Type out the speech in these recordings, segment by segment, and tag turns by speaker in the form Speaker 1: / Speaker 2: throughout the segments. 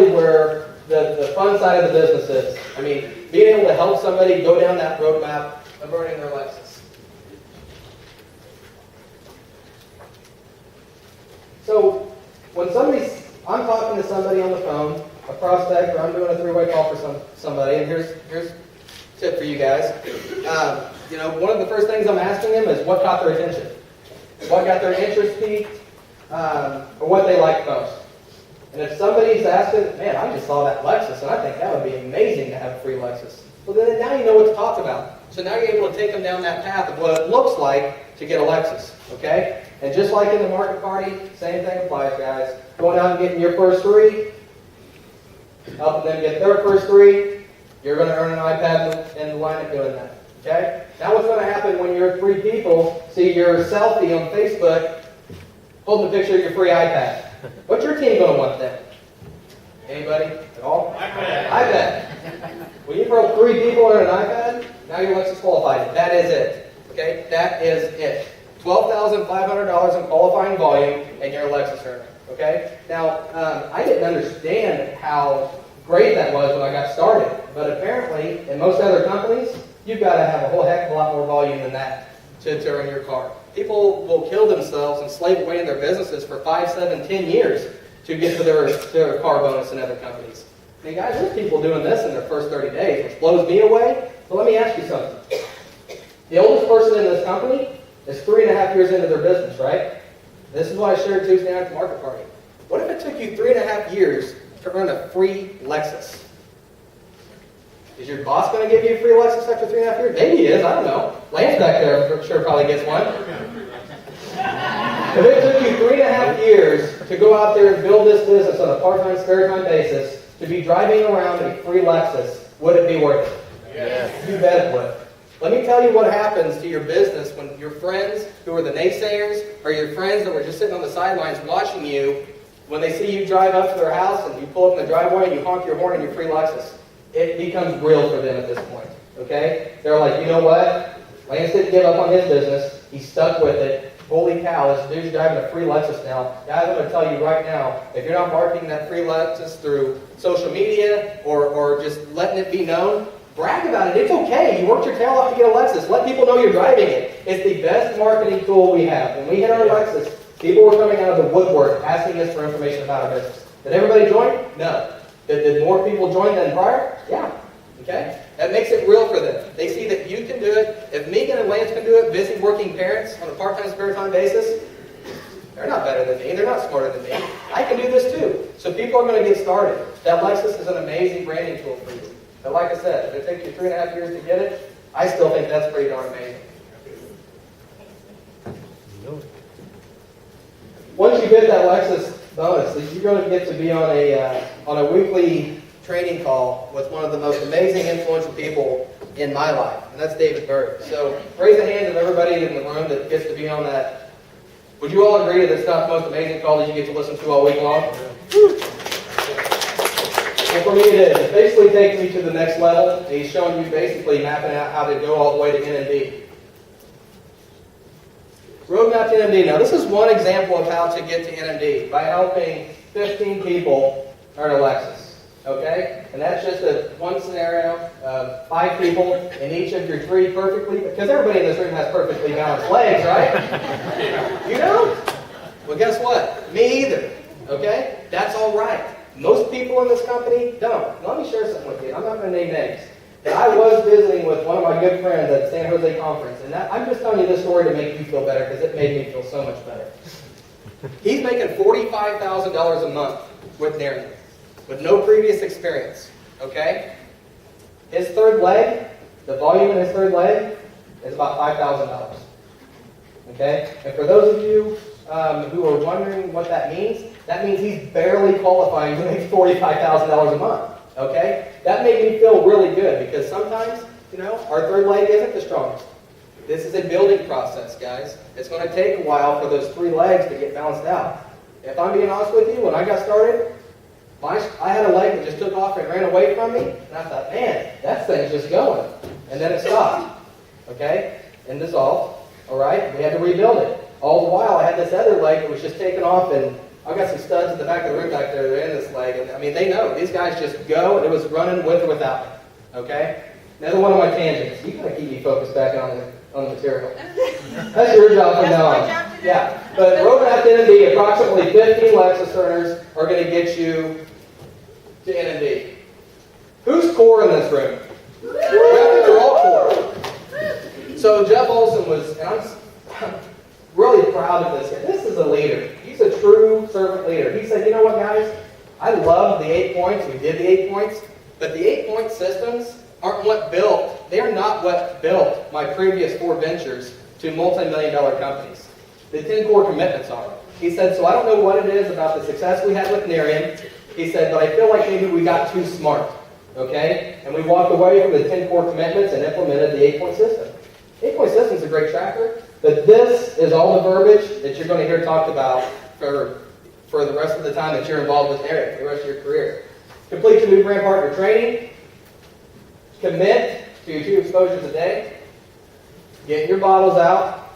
Speaker 1: where the fun side of the business is. I mean, being able to help somebody go down that roadmap of earning their Lexus. So, when I'm talking to somebody on the phone, a prospect, or I'm doing a three-way call for somebody, and here's a tip for you guys. One of the first things I'm asking them is what caught their attention, what got their interest peaked, or what they like most. And if somebody's asking, man, I just saw that Lexus, and I think that would be amazing to have a free Lexus. Well, then now you know what to talk about. So now you're able to take them down that path of what it looks like to get a Lexus, okay? And just like in the market party, same thing applies, guys. Going out and getting your first three, helping them get their first three, you're going to earn an iPad in the lineup doing that, okay? Now what's going to happen when your three people see your selfie on Facebook holding a picture of your free iPad? What's your team going to want then? Anybody at all? iPad. When you throw three people on an iPad, now you're Lexus qualified. That is it. Okay? That is it. $12,500 in qualifying volume, and you're a Lexus earner. Okay? Now, I didn't understand how great that was when I got started, but apparently, in most other companies, you've got to have a whole heck of a lot more volume than that to earn your car. People will kill themselves and slave away in their businesses for 5, 7, 10 years to get to their car bonus in other companies. Hey guys, there's people doing this in their first 30 days, which blows me away. So let me ask you something. The oldest person in this company is 3.5 years into their business, right? This is what I shared Tuesday night at the market party. What if it took you 3.5 years to earn a free Lexus? Is your boss going to give you a free Lexus after 3.5 years? Maybe he is, I don't know. Lance back there for sure probably gets one. If it took you 3.5 years to go out there and build this business on a part-time, spare-time basis, to be driving around a free Lexus, would it be worth it? Yes. You bet it would. Let me tell you what happens to your business when your friends who are the naysayers, or your friends that were just sitting on the sidelines watching you, when they see you drive up to their house and you pull up in the driveway and you honk your horn in your free Lexus. It becomes real for them at this point, okay? They're like, you know what? Lance didn't give up on his business. He stuck with it. Holy cow, this dude's driving a free Lexus now. Guys, I'm going to tell you right now, if you're not marketing that free Lexus through social media or just letting it be known, brag about it. It's okay. You worked your tail off to get a Lexus. Let people know you're driving it. It's the best marketing tool we have. When we hit our Lexus, people were coming out of the woodwork asking us for information about our business. Did everybody join? No. Did more people join than prior? Yeah. Okay? That makes it real for them. They see that you can do it. If Megan and Lance can do it, busy working parents on a part-time, spare-time basis, they're not better than me. They're not smarter than me. I can do this too. So people are going to get started. That Lexus is an amazing branding tool for you. But like I said, if it takes you 3.5 years to get it, I still think that's pretty darn amazing. Once you get that Lexus bonus, you're going to get to be on a weekly training call with one of the most amazing, influential people in my life, and that's David Burton. So raise a hand of everybody in the room that gets to be on that. Would you all agree that it's not the most amazing call that you get to listen to all week long? And for me it is. It basically takes me to the next level. He's showing you basically mapping out how to go all the way to NMD. Roadmap to NMD. Now this is one example of how to get to NMD by helping 15 people earn a Lexus. Okay? And that's just one scenario of 5 people in each of your 3 perfectly, because everybody in this room has perfectly balanced legs, right? You don't? Well, guess what? Me either. Okay? That's all right. Most people in this company don't. Let me share something with you. I'm not going to name names. But I was visiting with one of my good friends at the San Jose conference, and I'm just telling you this story to make you feel better, because it made me feel so much better. He's making $45,000 a month with Nerium, with no previous experience, okay? His third leg, the volume in his third leg, is about $5,000, okay? And for those of you who are wondering what that means he's barely qualifying to make $45,000 a month, okay? That made me feel really good, because sometimes, our third leg isn't the strongest. This is a building process, guys. It's going to take a while for those 3 legs to get balanced out. If I'm being honest with you, when I got started, I had a leg that just took off and ran away from me, and I thought, man, that thing's just going. And then it stopped, okay, and dissolved, all right? We had to rebuild it. All the while, I had this other leg that was just taking off, and I've got some studs at the back of the room back there that are in this leg, and I mean, they know. These guys just go, and it was running with or without me, okay? Another one of my tangents. You gotta keep me focused back on the material. That's your job from now on. Yeah, but roadmap to NMD, approximately 15 Lexus earners are going to get you to NMD. Who's core in this room? I think they're all core. So Jeff Olson was, and I'm really proud of this guy. This is a leader. He's a true servant leader. He said, you know what, guys? I love the 8 points. We did the 8 points. But the 8-point systems aren't what built, they're not what built my previous 4 ventures to multi-million-dollar companies. The 10 core commitments are. He said, so I don't know what it is about the success we had with Nerium. He said, but I feel like maybe we got too smart. Okay? And we walked away from the 10 core commitments and implemented the 8-point system. 8-point system is a great tracker, but this is all the verbiage that you're going to hear talked about for the rest of the time that you're involved with Nerium, for the rest of your career. Complete your new brand partner training. Commit to your 2 exposures a day. Get your bottles out.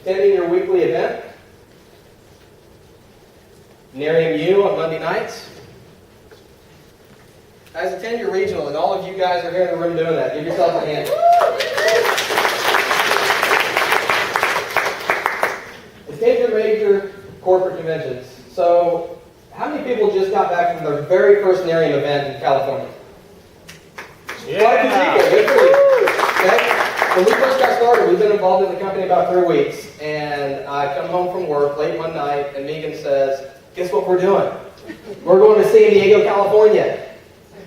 Speaker 1: Attending your weekly event. Nerium U on Monday nights. Guys, attend your regional, and all of you guys are here in the room doing that. Give yourself a hand. Attend your major corporate conventions. So, how many people just got back from their very first Nerium event in California?
Speaker 2: Yeah.
Speaker 1: Quite a few people. Good for you. Okay? When we first got started, we've been involved in the company about 3 weeks, and I come home from work late one night, and Megan says, guess what we're doing? We're going to San Diego, California,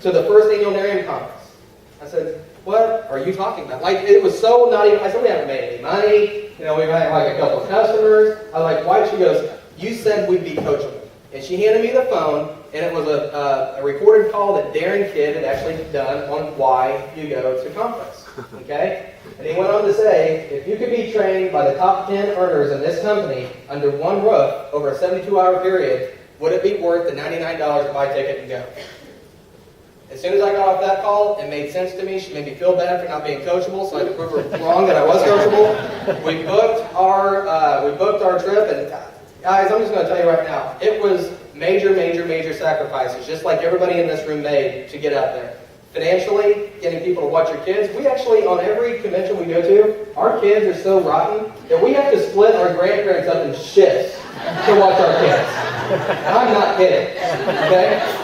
Speaker 1: to the first annual Nerium conference. I said, what are you talking about? Like, it was so not even, I said, we haven't made any money. You know, we've had like a couple of customers. I was like, why? She goes, you said we'd be coachable. And she handed me the phone, and it was a recorded call that Darren Kidd had actually done on why you go to conference. Okay? And he went on to say, if you could be trained by the top 10 earners in this company under one roof over a 72-hour period, would it be worth the $99 to buy a ticket and go? As soon as I got off that call, it made sense to me. She made me feel bad for not being coachable, so I had to prove her wrong that I was coachable. We booked our trip, and guys, I'm just going to tell you right now, it was major, major, major sacrifices, just like everybody in this room made to get out there. Financially, getting people to watch your kids. We actually, on every convention we go to, our kids are so rotten that we have to split our grandparents up in shifts to watch our kids. I'm not kidding. Okay?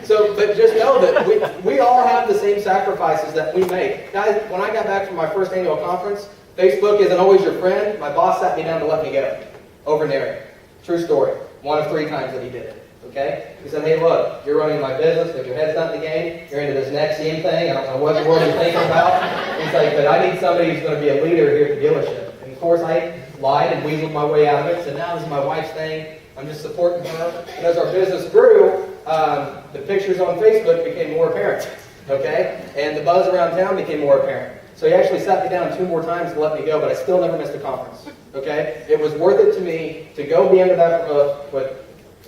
Speaker 1: But just know that we all have the same sacrifices that we make. Guys, when I got back from my first annual conference, Facebook isn't always your friend. My boss sat me down to let me go over Nerium. True story. 1 of 3 times that he did it. Okay? He said, hey, look, you're running my business, but your head's not in the game. You're into this next team thing. I don't know what the world you're thinking about. He's like, but I need somebody who's going to be a leader here at the dealership. And of course, I lied and weaseled my way out of it. So now this is my wife's thing. I'm just supporting her. And as our business grew, the pictures on Facebook became more apparent. Okay? And the buzz around town became more apparent. So he actually sat me down 2 more times to let me go, but I still never missed a conference. Okay? It was worth it to me to go be under that roof with,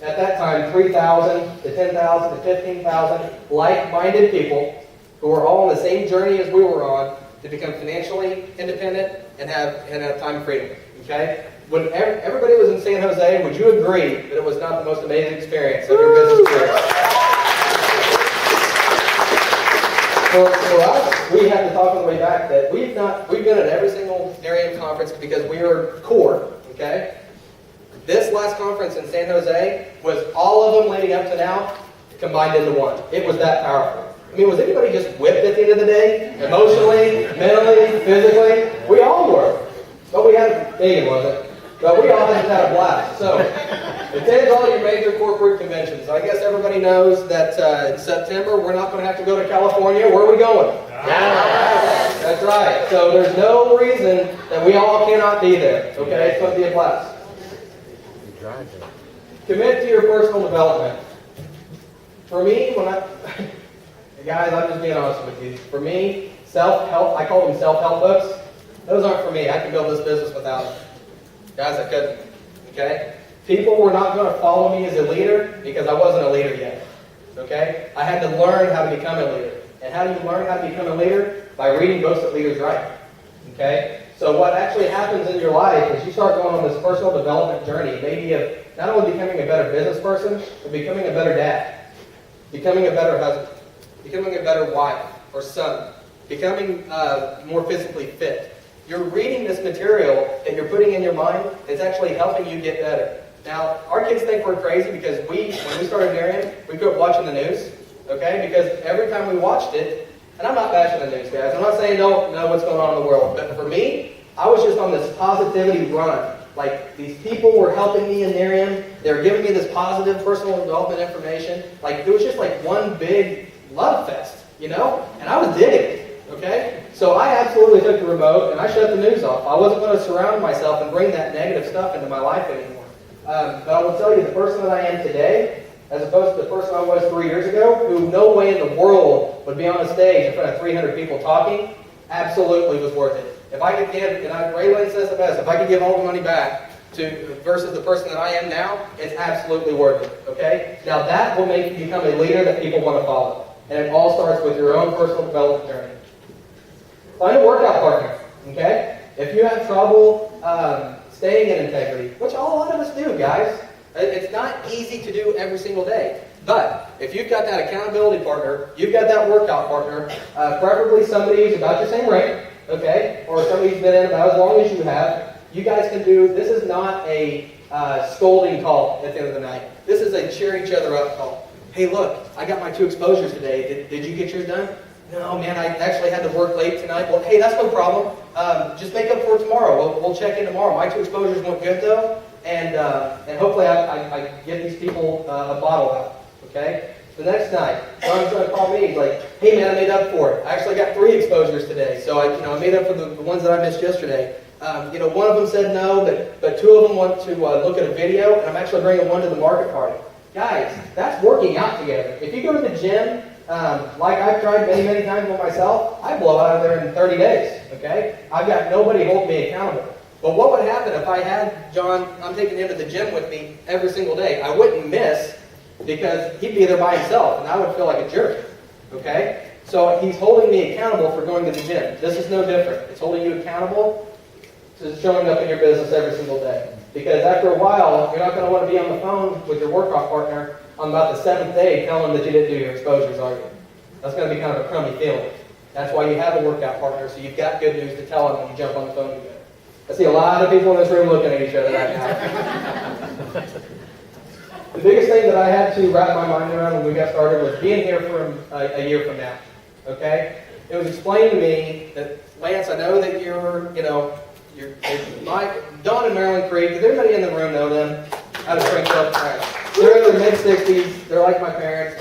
Speaker 1: at that time, 3,000 to 10,000 to 15,000 like-minded people who were all on the same journey as we were on to become financially independent and have time freedom. Okay? When everybody was in San Jose, would you agree that it was not the most amazing experience of your business career? For us, we had to talk on the way back that we've been at every single Nerium conference because we are core, okay? This last conference in San Jose was all of them leading up to now combined into one. It was that powerful. I mean, was anybody just whipped at the end of the day? Emotionally, mentally, physically? We all were. But we had, Megan wasn't. But we all had a blast. So, attend all your major corporate conventions. I guess everybody knows that in September, we're not going to have to go to California. Where are we going? Dallas. That's right. So there's no reason that we all cannot be there. Okay? It's going to be a blast. Commit to your personal development. For me, guys, I'm just being honest with you. For me, self-help, I call them self-help books. Those aren't for me. I can build this business without them. Guys, I couldn't. Okay? People were not going to follow me as a leader because I wasn't a leader yet. Okay? I had to learn how to become a leader. And how do you learn how to become a leader? By reading books that leaders write. Okay? So what actually happens in your life is you start going on this personal development journey, maybe of not only becoming a better business person, but becoming a better dad, becoming a better husband, becoming a better wife or son, becoming more physically fit. You're reading this material that you're putting in your mind. It's actually helping you get better. Now, our kids think we're crazy because when we started Nerium, we quit watching the news, okay? Because every time we watched it, and I'm not bashing the news, guys. I'm not saying don't know what's going on in the world. But for me, I was just on this positivity run. Like, these people were helping me in Nerium. They were giving me this positive personal development information. Like, it was just like one big love fest, you know? And I was digging it, okay? So I absolutely took the remote and I shut the news off. I wasn't going to surround myself and bring that negative stuff into my life anymore. But I will tell you, the person that I am today, as opposed to the person I was 3 years ago, who no way in the world would be on a stage in front of 300 people talking, absolutely was worth it. If I could give, and Raylan says it best, if I could give all the money back to versus the person that I am now, it's absolutely worth it. Okay? Now that will make you become a leader that people want to follow. And it all starts with your own personal development journey. Find a workout partner. Okay? If you have trouble staying in integrity, which a lot of us do, guys. It's not easy to do every single day. But if you've got that accountability partner, you've got that workout partner, preferably somebody who's about your same rank, okay, or somebody who's been in about as long as you have, you guys can do, this is not a scolding call at the end of the night. This is a cheer each other up call. Hey, look, I got my 2 exposures today. Did you get yours done? No, man, I actually had to work late tonight. Well, hey, that's no problem. Just make up for it tomorrow. We'll check in tomorrow. My 2 exposures went good, though. And hopefully I get these people a bottle out, okay? The next night, John's going to call me. He's like, hey, man, I made up for it. I actually got 3 exposures today. So I made up for the ones that I missed yesterday. One of them said no, but 2 of them want to look at a video, and I'm actually bringing one to the market party. Guys, that's working out together. If you go to the gym, like I've tried many, many times with myself, I blow out of there in 30 days, okay? I've got nobody holding me accountable. But what would happen if I had John, I'm taking him to the gym with me every single day? I wouldn't miss because he'd be there by himself, and I would feel like a jerk, okay? So he's holding me accountable for going to the gym. This is no different. It's holding you accountable to showing up in your business every single day. Because after a while, you're not going to want to be on the phone with your workout partner on about the 7th day telling them that you didn't do your exposures, are you? That's going to be kind of a crummy feeling. That's why you have a workout partner, so you've got good news to tell them when you jump on the phone together. I see a lot of people in this room looking at each other right now. The biggest thing that I had to wrap my mind around when we got started was being here for a year from now. Okay? It was explained to me that, Lance, I know that you're Don and Marilyn Creek. Does everybody in the room know them? Out of Springfield? All right. They're in their mid-60s. They're like my parents,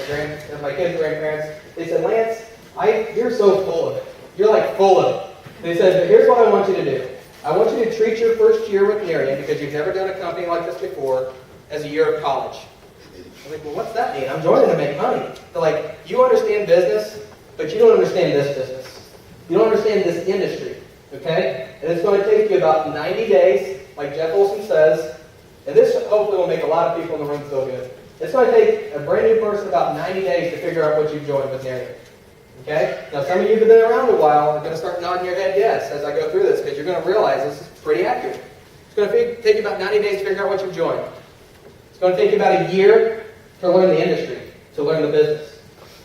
Speaker 1: my kids' grandparents. They said, Lance, you're so full of it. You're like full of it. They said, but here's what I want you to do. I want you to treat your first year with Nerium, because you've never done a company like this before, as a year of college. I'm like, well, what's that mean? I'm joining to make money. They're like, you understand business, but you don't understand this business. You don't understand this industry, okay? And it's going to take you about 90 days, like Jeff Olson says, and this hopefully will make a lot of people in the room feel good. It's going to take a brand new person about 90 days to figure out what you've joined with Nerium. Okay? Now, some of you who have been around a while are going to start nodding your head yes as I go through this, because you're going to realize this is pretty accurate. It's going to take you about 90 days to figure out what you've joined. It's going to take you about a year to learn the industry, to learn the business.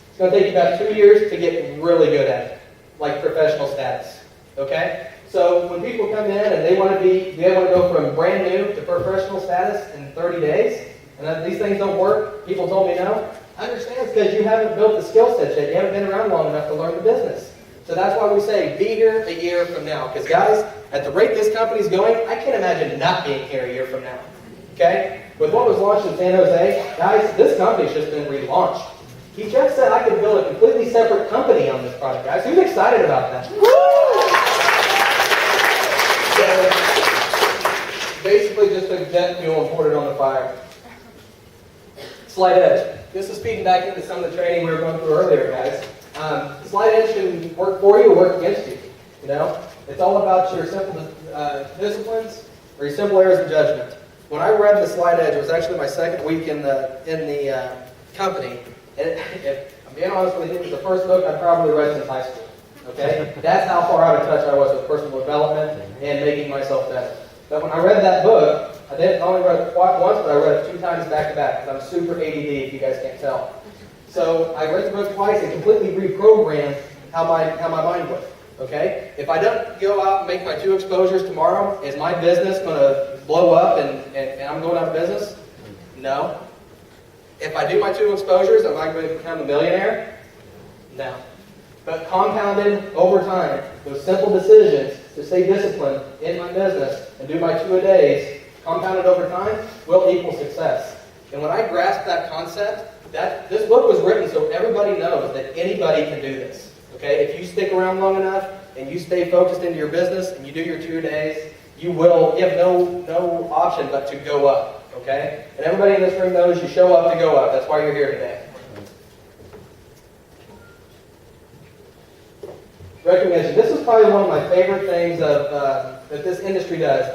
Speaker 1: It's going to take you about 2 years to get really good at it, like professional status. Okay? So when people come in and they want to go from brand new to professional status in 30 days, and these things don't work, people told me no, I understand it's because you haven't built the skill set yet. You haven't been around long enough to learn the business. So that's why we say be here a year from now. Because guys, at the rate this company's going, I can't imagine not being here a year from now. Okay? With what was launched in San Jose, guys, this company's just been relaunched. Jeff said I could build a completely separate company on this product, guys. Who's excited about that? So, basically just took jet fuel and poured it on the fire. Slight edge. This is feeding back into some of the training we were going through earlier, guys. Slight edge can work for you or work against you. You know, it's all about your simple disciplines or your simple errors of judgment. When I read the Slight Edge, it was actually my second week in the company. And if I'm being honest with you, it was the first book I probably read since high school. Okay? That's how far out of touch I was with personal development and making myself better. But when I read that book, I didn't only read it once, but I read it 2 times back to back because I'm super ADD, if you guys can't tell. So I read the book twice and completely reprogrammed how my mind worked. Okay? If I don't go out and make my 2 exposures tomorrow, is my business going to blow up and I'm going out of business? No. If I do my 2 exposures, am I going to become a millionaire? No. But compounded over time, those simple decisions to stay disciplined in my business and do my 2 a days, compounded over time, will equal success. And when I grasped that concept, this book was written so everybody knows that anybody can do this. Okay? If you stick around long enough and you stay focused into your business and you do your 2 a days, you have no option but to go up. Okay? And everybody in this room knows you show up to go up. That's why you're here today. Recognition. This is probably one of my favorite things that this industry does.